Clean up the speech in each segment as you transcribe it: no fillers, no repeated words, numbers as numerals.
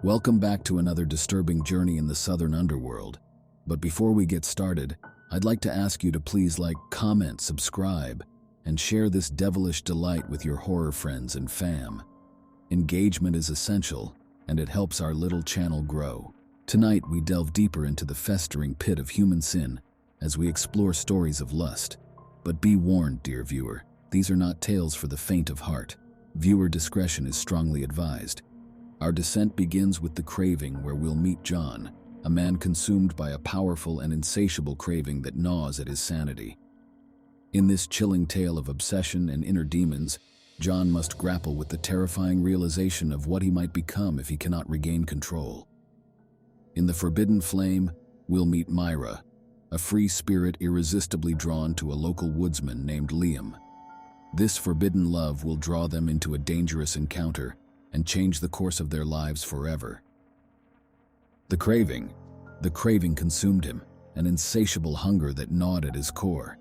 Welcome back to another disturbing journey in the southern underworld. But before we get started, I'd like to ask you to please like, comment, subscribe, and share this devilish delight with your horror friends and fam. Engagement is essential, and it helps our little channel grow. Tonight we delve deeper into the festering pit of human sin as we explore stories of lust. But be warned, dear viewer, these are not tales for the faint of heart. Viewer discretion is strongly advised. Our descent begins with the Craving, where we'll meet John, a man consumed by a powerful and insatiable craving that gnaws at his sanity. In this chilling tale of obsession and inner demons, John must grapple with the terrifying realization of what he might become if he cannot regain control. In the Forbidden Flame, we'll meet Myra, a free spirit irresistibly drawn to a local woodsman named Liam. This forbidden love will draw them into a dangerous encounter and change the course of their lives forever. The craving consumed him, an insatiable hunger that gnawed at his core.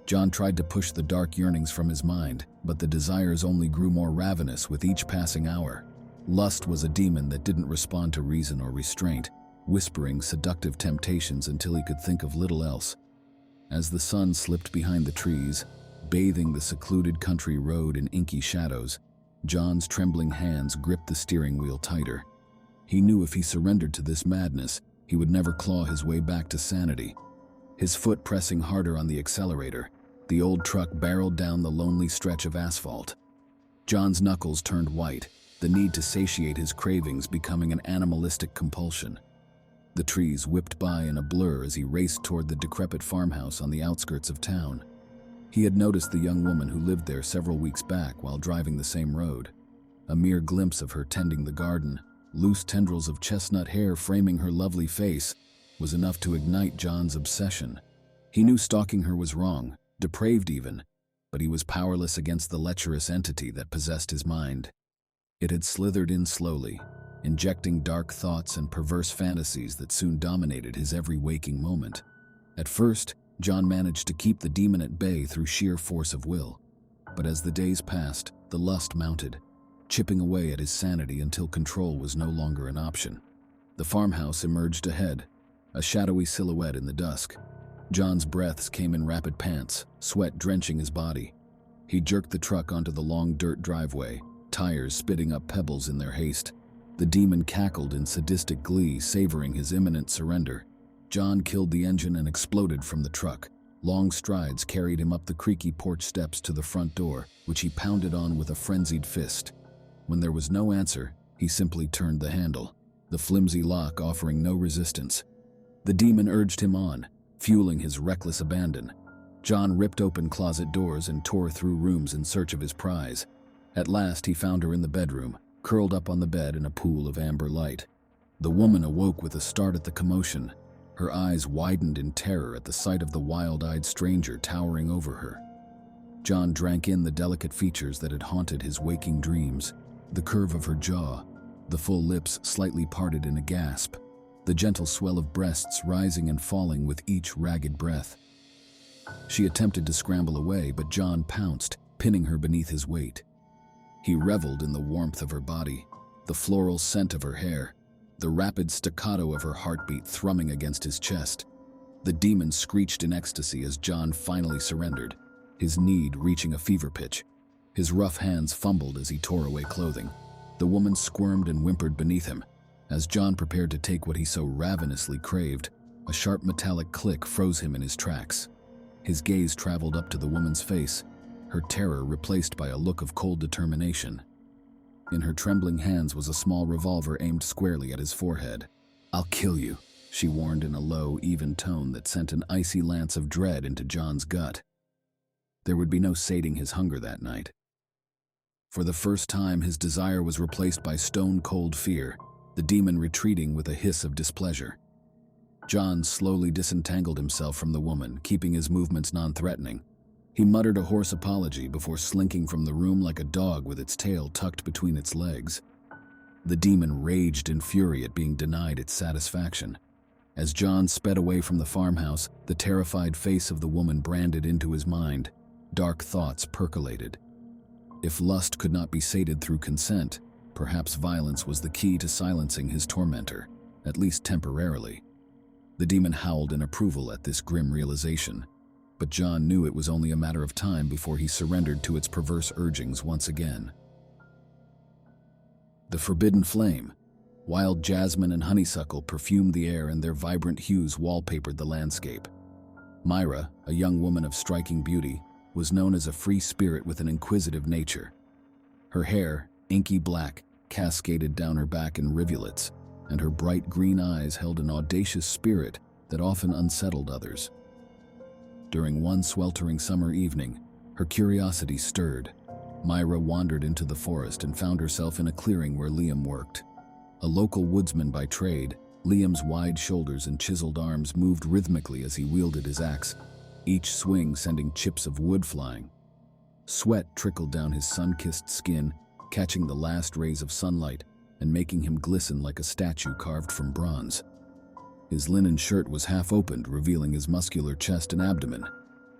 John tried to push the dark yearnings from his mind, but the desires only grew more ravenous with each passing hour. Lust was a demon that didn't respond to reason or restraint, whispering seductive temptations until he could think of little else. As the sun slipped behind the trees, bathing the secluded country road in inky shadows, John's trembling hands gripped the steering wheel tighter. He knew if he surrendered to this madness, he would never claw his way back to sanity. His foot pressing harder on the accelerator, the old truck barreled down the lonely stretch of asphalt. John's knuckles turned white, the need to satiate his cravings becoming an animalistic compulsion. The trees whipped by in a blur as he raced toward the decrepit farmhouse on the outskirts of town. He had noticed the young woman who lived there several weeks back while driving the same road. A mere glimpse of her tending the garden, loose tendrils of chestnut hair framing her lovely face, was enough to ignite John's obsession. He knew stalking her was wrong, depraved even, but he was powerless against the lecherous entity that possessed his mind. It had slithered in slowly, injecting dark thoughts and perverse fantasies that soon dominated his every waking moment. At first, John managed to keep the demon at bay through sheer force of will. But as the days passed, the lust mounted, chipping away at his sanity until control was no longer an option. The farmhouse emerged ahead, a shadowy silhouette in the dusk. John's breaths came in rapid pants, sweat drenching his body. He jerked the truck onto the long dirt driveway, tires spitting up pebbles in their haste. The demon cackled in sadistic glee, savoring his imminent surrender. John killed the engine and exploded from the truck. Long strides carried him up the creaky porch steps to the front door, which he pounded on with a frenzied fist. When there was no answer, he simply turned the handle, the flimsy lock offering no resistance. The demon urged him on, fueling his reckless abandon. John ripped open closet doors and tore through rooms in search of his prize. At last he found her in the bedroom, curled up on the bed in a pool of amber light. The woman awoke with a start at the commotion. Her eyes widened in terror at the sight of the wild-eyed stranger towering over her. John drank in the delicate features that had haunted his waking dreams. The curve of her jaw, the full lips slightly parted in a gasp, the gentle swell of breasts rising and falling with each ragged breath. She attempted to scramble away, but John pounced, pinning her beneath his weight. He reveled in the warmth of her body, the floral scent of her hair, the rapid staccato of her heartbeat thrumming against his chest. The demon screeched in ecstasy as John finally surrendered, his need reaching a fever pitch. His rough hands fumbled as he tore away clothing. The woman squirmed and whimpered beneath him. As John prepared to take what he so ravenously craved, a sharp metallic click froze him in his tracks. His gaze traveled up to the woman's face, her terror replaced by a look of cold determination. In her trembling hands was a small revolver aimed squarely at his forehead. "I'll kill you," she warned in a low, even tone that sent an icy lance of dread into John's gut. There would be no sating his hunger that night. For the first time, his desire was replaced by stone-cold fear, the demon retreating with a hiss of displeasure. John slowly disentangled himself from the woman, keeping his movements non-threatening. He muttered a hoarse apology before slinking from the room like a dog with its tail tucked between its legs. The demon raged in fury at being denied its satisfaction. As John sped away from the farmhouse, the terrified face of the woman branded into his mind. Dark thoughts percolated. If lust could not be sated through consent, Perhaps violence was the key to silencing his tormentor, at least temporarily. The demon howled in approval at this grim realization, but John knew it was only a matter of time before he surrendered to its perverse urgings once again. The forbidden flame. Wild jasmine and honeysuckle perfumed the air, and their vibrant hues wallpapered the landscape. Myra, a young woman of striking beauty, was known as a free spirit with an inquisitive nature. Her hair, inky black, cascaded down her back in rivulets, and her bright green eyes held an audacious spirit that often unsettled others. During one sweltering summer evening, her curiosity stirred. Myra wandered into the forest and found herself in a clearing where Liam worked. A local woodsman by trade, Liam's wide shoulders and chiseled arms moved rhythmically as he wielded his axe, each swing sending chips of wood flying. Sweat trickled down his sun-kissed skin, catching the last rays of sunlight and making him glisten like a statue carved from bronze. His linen shirt was half opened, revealing his muscular chest and abdomen.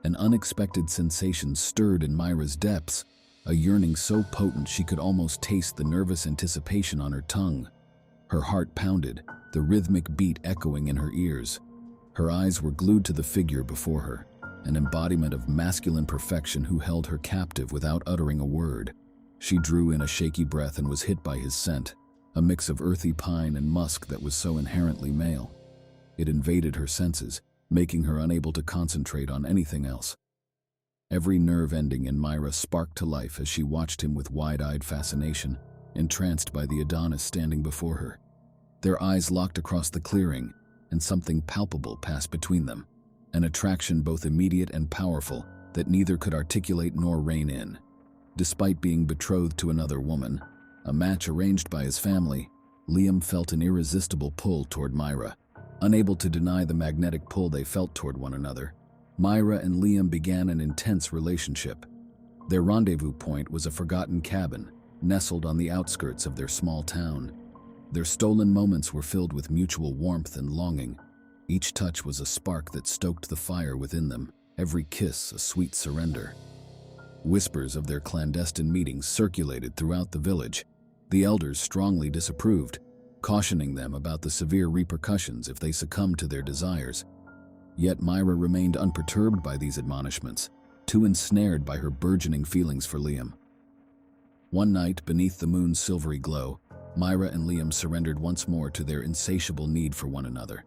An unexpected sensation stirred in Myra's depths, a yearning so potent she could almost taste the nervous anticipation on her tongue. Her heart pounded, the rhythmic beat echoing in her ears. Her eyes were glued to the figure before her, an embodiment of masculine perfection who held her captive without uttering a word. She drew in a shaky breath and was hit by his scent, a mix of earthy pine and musk that was so inherently male. It invaded her senses, making her unable to concentrate on anything else. Every nerve ending in Myra sparked to life as she watched him with wide-eyed fascination, entranced by the Adonis standing before her. Their eyes locked across the clearing, and something palpable passed between them, an attraction both immediate and powerful that neither could articulate nor rein in. Despite being betrothed to another woman, a match arranged by his family, Liam felt an irresistible pull toward Myra. Unable to deny the magnetic pull they felt toward one another, Myra and Liam began an intense relationship. Their rendezvous point was a forgotten cabin, nestled on the outskirts of their small town. Their stolen moments were filled with mutual warmth and longing. Each touch was a spark that stoked the fire within them, every kiss a sweet surrender. Whispers of their clandestine meetings circulated throughout the village. The elders strongly disapproved, cautioning them about the severe repercussions if they succumbed to their desires. Yet Myra remained unperturbed by these admonishments, too ensnared by her burgeoning feelings for Liam. One night, beneath the moon's silvery glow, Myra and Liam surrendered once more to their insatiable need for one another.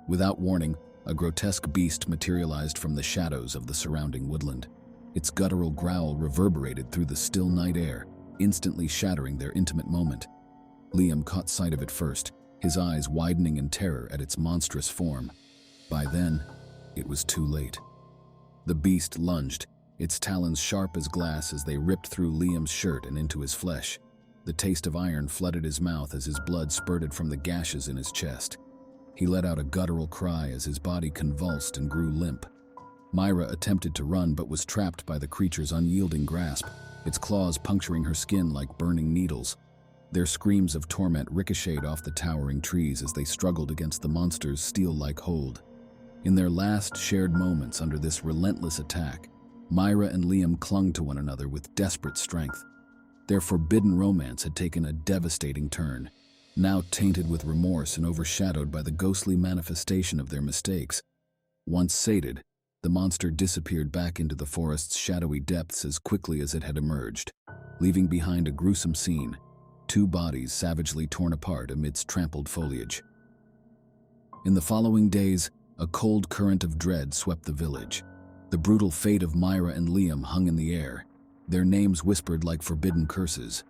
Without warning, a grotesque beast materialized from the shadows of the surrounding woodland. Its guttural growl reverberated through the still night air, instantly shattering their intimate moment. Liam caught sight of it first, his eyes widening in terror at its monstrous form. By then, it was too late. The beast lunged, its talons sharp as glass as they ripped through Liam's shirt and into his flesh. The taste of iron flooded his mouth as his blood spurted from the gashes in his chest. He let out a guttural cry as his body convulsed and grew limp. Myra attempted to run but was trapped by the creature's unyielding grasp, its claws puncturing her skin like burning needles. Their screams of torment ricocheted off the towering trees as they struggled against the monster's steel-like hold. In their last shared moments under this relentless attack, Myra and Liam clung to one another with desperate strength. Their forbidden romance had taken a devastating turn, now tainted with remorse and overshadowed by the ghostly manifestation of their mistakes. Once sated, the monster disappeared back into the forest's shadowy depths as quickly as it had emerged, leaving behind a gruesome scene, two bodies savagely torn apart amidst trampled foliage. In the following days, a cold current of dread swept the village. The brutal fate of Myra and Liam hung in the air, their names whispered like forbidden curses.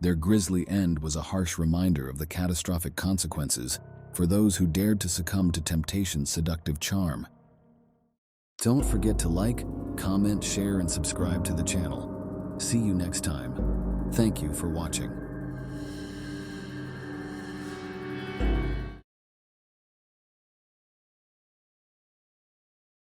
Their grisly end was a harsh reminder of the catastrophic consequences for those who dared to succumb to temptation's seductive charm. Don't forget to like, comment, share, and subscribe to the channel. See you next time. Thank you for watching.